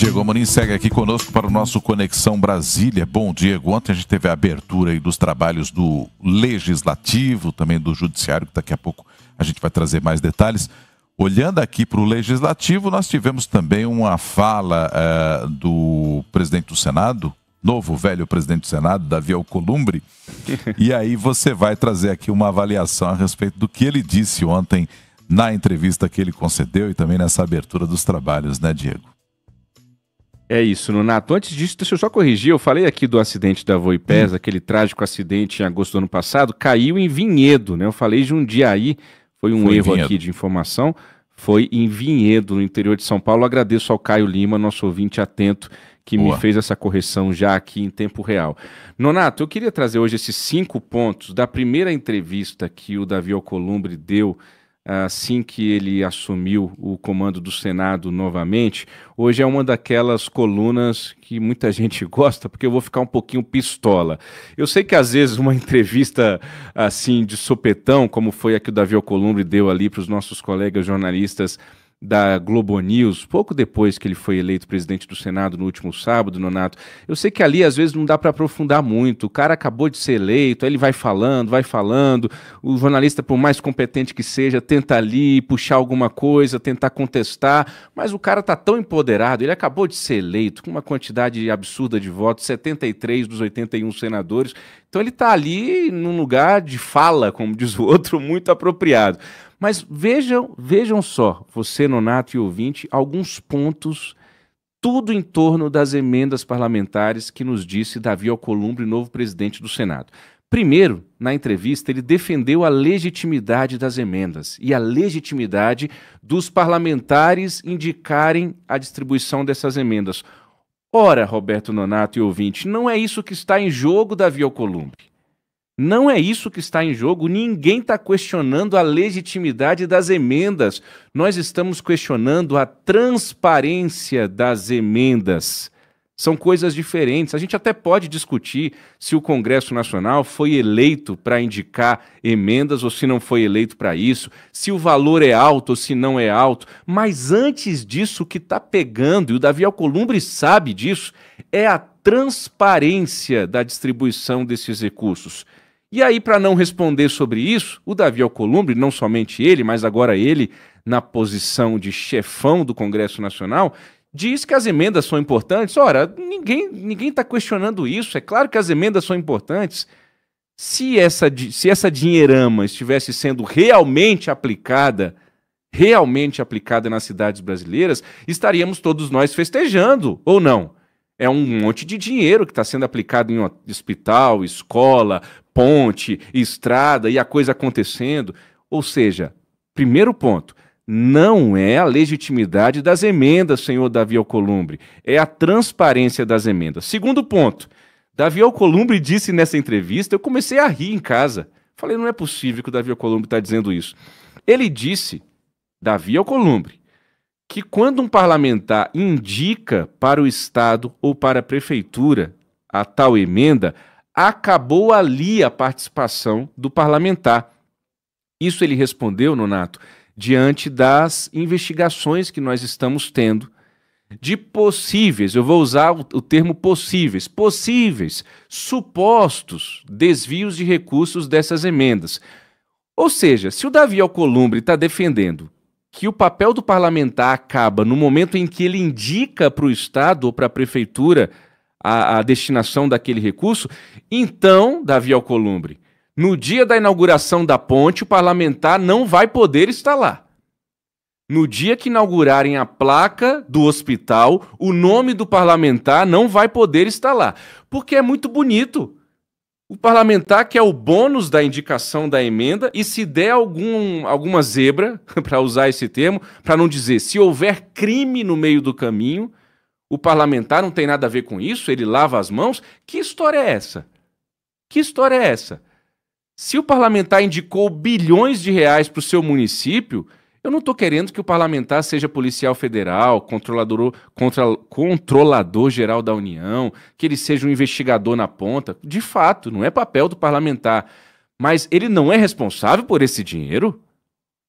Diego Amorim segue aqui conosco para o nosso Conexão Brasília. Bom, Diego, ontem a gente teve a abertura aí dos trabalhos do Legislativo, também do Judiciário, que daqui a pouco a gente vai trazer mais detalhes. Olhando aqui para o Legislativo, nós tivemos também uma fala do presidente do Senado, novo velho presidente do Senado, Davi Alcolumbre, e aí você vai trazer aqui uma avaliação a respeito do que ele disse ontem na entrevista que ele concedeu e também nessa abertura dos trabalhos, né, Diego? É isso, Nonato. Antes disso, deixa eu só corrigir. Eu falei aqui do acidente da Voipesa, aquele trágico acidente em agosto do ano passado, caiu em Vinhedo, né? Eu falei Jundiaí, foi um erro aqui de informação, foi em Vinhedo, no interior de São Paulo. Agradeço ao Caio Lima, nosso ouvinte atento, que me fez essa correção já aqui em tempo real. Nonato, eu queria trazer hoje esses 5 pontos da primeira entrevista que o Davi Alcolumbre deu assim que ele assumiu o comando do Senado novamente. Hoje é uma daquelas colunas que muita gente gosta, porque eu vou ficar um pouquinho pistola. Eu sei que às vezes uma entrevista assim de sopetão, como foi a que o Davi Alcolumbre deu ali para os nossos colegas jornalistas da Globo News, pouco depois que ele foi eleito presidente do Senado no último sábado, Nonato, eu sei que ali às vezes não dá para aprofundar muito, o cara acabou de ser eleito, aí ele vai falando, o jornalista, por mais competente que seja, tenta ali puxar alguma coisa, tentar contestar, mas o cara tá tão empoderado, ele acabou de ser eleito com uma quantidade absurda de votos, 73 dos 81 senadores, então ele tá ali num lugar de fala, como diz o outro, muito apropriado. Mas vejam só, você, Nonato e ouvinte, alguns pontos, tudo em torno das emendas parlamentares que nos disse Davi Alcolumbre, novo presidente do Senado. Primeiro, na entrevista, ele defendeu a legitimidade das emendas e a legitimidade dos parlamentares indicarem a distribuição dessas emendas. Ora, Roberto Nonato e ouvinte, não é isso que está em jogo, Davi Alcolumbre. Não é isso que está em jogo, ninguém está questionando a legitimidade das emendas. Nós estamos questionando a transparência das emendas. São coisas diferentes. A gente até pode discutir se o Congresso Nacional foi eleito para indicar emendas ou se não foi eleito para isso, se o valor é alto ou se não é alto. Mas antes disso, o que está pegando, e o Davi Alcolumbre sabe disso, é a transparência da distribuição desses recursos. E aí, para não responder sobre isso, o Davi Alcolumbre, não somente ele, mas agora ele, na posição de chefão do Congresso Nacional, diz que as emendas são importantes. Ora, ninguém está questionando isso, é claro que as emendas são importantes. Se essa dinheirama estivesse sendo realmente aplicada nas cidades brasileiras, estaríamos todos nós festejando, ou não? É um monte de dinheiro que está sendo aplicado em hospital, escola, ponte, estrada e a coisa acontecendo. Ou seja, primeiro ponto, não é a legitimidade das emendas, senhor Davi Alcolumbre, é a transparência das emendas. Segundo ponto, Davi Alcolumbre disse nessa entrevista, eu comecei a rir em casa. Falei, não é possível que o Davi Alcolumbre está dizendo isso. Ele disse, Davi Alcolumbre, que quando um parlamentar indica para o Estado ou para a Prefeitura a tal emenda, acabou ali a participação do parlamentar. Isso ele respondeu, Nonato, diante das investigações que nós estamos tendo de possíveis, eu vou usar o termo possíveis, supostos desvios de recursos dessas emendas. Ou seja, se o Davi Alcolumbre está defendendo que o papel do parlamentar acaba no momento em que ele indica para o Estado ou para a Prefeitura a destinação daquele recurso, então, Davi Alcolumbre, no dia da inauguração da ponte, o parlamentar não vai poder estar lá. No dia que inaugurarem a placa do hospital, o nome do parlamentar não vai poder estar lá. Porque é muito bonito. O parlamentar quer o bônus da indicação da emenda e se der alguma zebra, para usar esse termo, para não dizer, se houver crime no meio do caminho, o parlamentar não tem nada a ver com isso, ele lava as mãos. Que história é essa? Que história é essa? Se o parlamentar indicou bilhões de reais para o seu município, eu não estou querendo que o parlamentar seja policial federal, controlador-geral da União, que ele seja um investigador na ponta. De fato, não é papel do parlamentar. Mas ele não é responsável por esse dinheiro?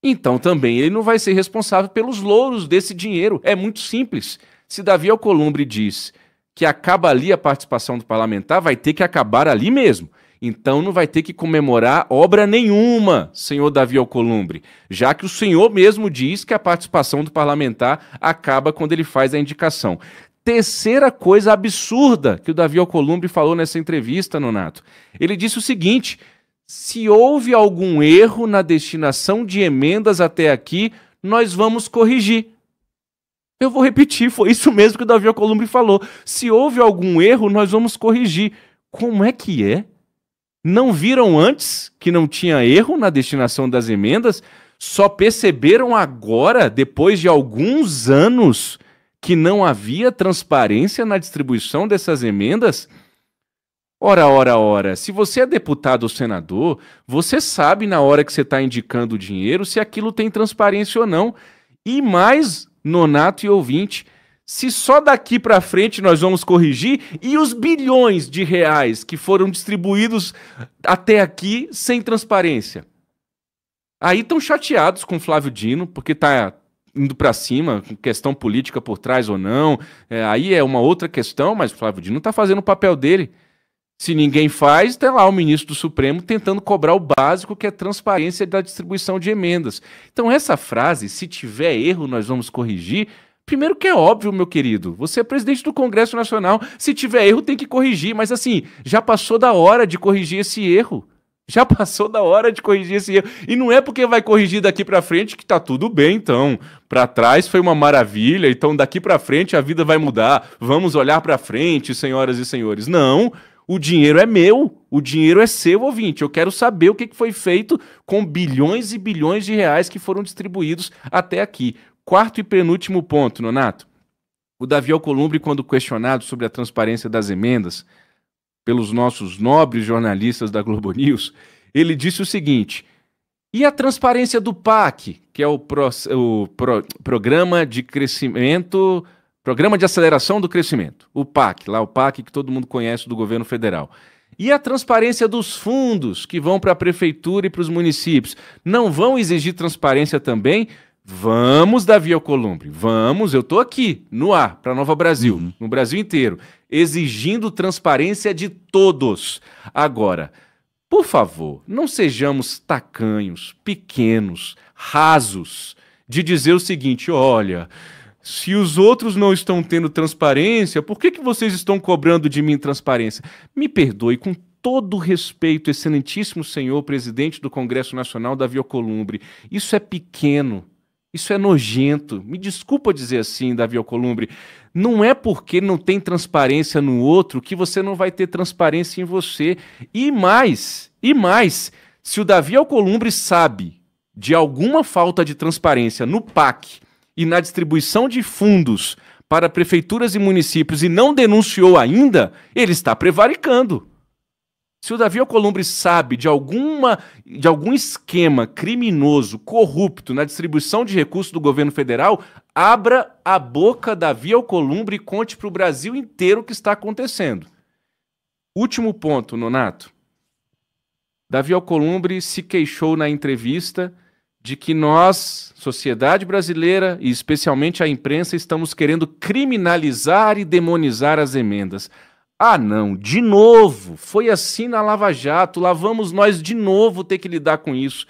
Então também ele não vai ser responsável pelos louros desse dinheiro. É muito simples. Se Davi Alcolumbre diz que acaba ali a participação do parlamentar, vai ter que acabar ali mesmo. Então não vai ter que comemorar obra nenhuma, senhor Davi Alcolumbre, já que o senhor mesmo diz que a participação do parlamentar acaba quando ele faz a indicação. Terceira coisa absurda que o Davi Alcolumbre falou nessa entrevista, Nonato. Ele disse o seguinte: se houve algum erro na destinação de emendas até aqui, nós vamos corrigir. Eu vou repetir, foi isso mesmo que o Davi Alcolumbre falou. Se houve algum erro, nós vamos corrigir. Como é que é? Não viram antes que não tinha erro na destinação das emendas? Só perceberam agora, depois de alguns anos, que não havia transparência na distribuição dessas emendas? Ora, se você é deputado ou senador, você sabe na hora que você está indicando o dinheiro se aquilo tem transparência ou não. E mais, Nonato e ouvinte, se só daqui para frente nós vamos corrigir, e os bilhões de reais que foram distribuídos até aqui sem transparência? Aí estão chateados com Flávio Dino, porque está indo para cima, com questão política por trás ou não. Aí é uma outra questão, mas o Flávio Dino está fazendo o papel dele. Se ninguém faz, tem lá o ministro do Supremo tentando cobrar o básico, que é transparência da distribuição de emendas. Então essa frase, se tiver erro, nós vamos corrigir. Primeiro que é óbvio, meu querido, você é presidente do Congresso Nacional, se tiver erro tem que corrigir, mas assim, já passou da hora de corrigir esse erro. Já passou da hora de corrigir esse erro. E não é porque vai corrigir daqui para frente que tá tudo bem, então. Para trás foi uma maravilha, então daqui para frente a vida vai mudar. Vamos olhar para frente, senhoras e senhores. Não, o dinheiro é meu, o dinheiro é seu, ouvinte. Eu quero saber o que foi feito com bilhões e bilhões de reais que foram distribuídos até aqui. Quarto e penúltimo ponto, Nonato. O Davi Alcolumbre, quando questionado sobre a transparência das emendas pelos nossos nobres jornalistas da Globo News, ele disse o seguinte: e a transparência do PAC, que é o Programa de Crescimento, Programa de Aceleração do Crescimento, o PAC, lá o PAC que todo mundo conhece do governo federal. E a transparência dos fundos que vão para a prefeitura e para os municípios, não vão exigir transparência também? Vamos, Davi Alcolumbre, vamos, eu estou aqui, no ar, para Nova Brasil, no Brasil inteiro, exigindo transparência de todos. Agora, por favor, não sejamos tacanhos, pequenos, rasos, de dizer o seguinte: olha, se os outros não estão tendo transparência, por que vocês estão cobrando de mim transparência? Me perdoe, com todo respeito, excelentíssimo senhor presidente do Congresso Nacional, Davi Alcolumbre, isso é pequeno. Isso é nojento. Me desculpa dizer assim, Davi Alcolumbre. Não é porque não tem transparência no outro que você não vai ter transparência em você. E mais, se o Davi Alcolumbre sabe de alguma falta de transparência no PAC e na distribuição de fundos para prefeituras e municípios e não denunciou ainda, ele está prevaricando. Se o Davi Alcolumbre sabe de algum esquema criminoso, corrupto na distribuição de recursos do governo federal, abra a boca, Davi Alcolumbre, e conte para o Brasil inteiro o que está acontecendo. Último ponto, Nonato. Davi Alcolumbre se queixou na entrevista de que nós, sociedade brasileira e especialmente a imprensa, estamos querendo criminalizar e demonizar as emendas. Ah, não, de novo, foi assim na Lava Jato, lá vamos nós de novo ter que lidar com isso.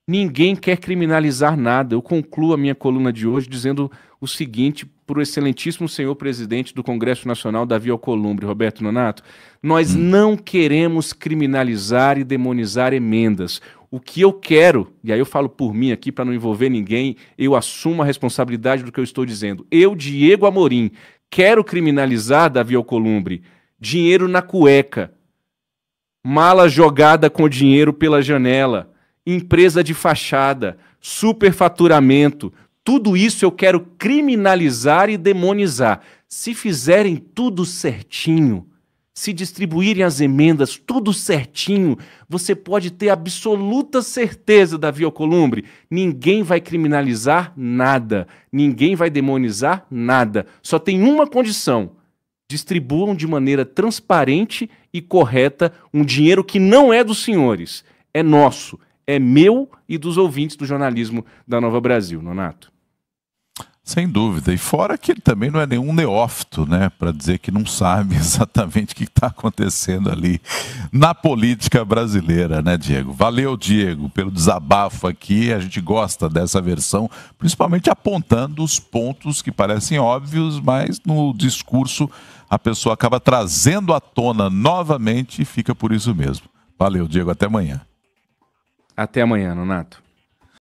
Ninguém quer criminalizar nada. Eu concluo a minha coluna de hoje dizendo o seguinte para o excelentíssimo senhor presidente do Congresso Nacional, Davi Alcolumbre, Roberto Nonato: nós não queremos criminalizar e demonizar emendas. O que eu quero, e aí eu falo por mim aqui para não envolver ninguém, eu assumo a responsabilidade do que eu estou dizendo. Eu, Diego Amorim, quero criminalizar, Davi Alcolumbre, dinheiro na cueca, mala jogada com dinheiro pela janela, empresa de fachada, superfaturamento, tudo isso eu quero criminalizar e demonizar. Se fizerem tudo certinho, se distribuírem as emendas tudo certinho, você pode ter absoluta certeza, Davi Alcolumbre, ninguém vai criminalizar nada, ninguém vai demonizar nada. Só tem uma condição: distribuam de maneira transparente e correta um dinheiro que não é dos senhores, é nosso, é meu e dos ouvintes do jornalismo da Nova Brasil. Nonato. Sem dúvida. E fora que ele também não é nenhum neófito, né? Para dizer que não sabe exatamente o que está acontecendo ali na política brasileira, né, Diego? Valeu, Diego, pelo desabafo aqui. A gente gosta dessa versão, principalmente apontando os pontos que parecem óbvios, mas no discurso a pessoa acaba trazendo à tona novamente e fica por isso mesmo. Valeu, Diego. Até amanhã. Até amanhã, Nonato.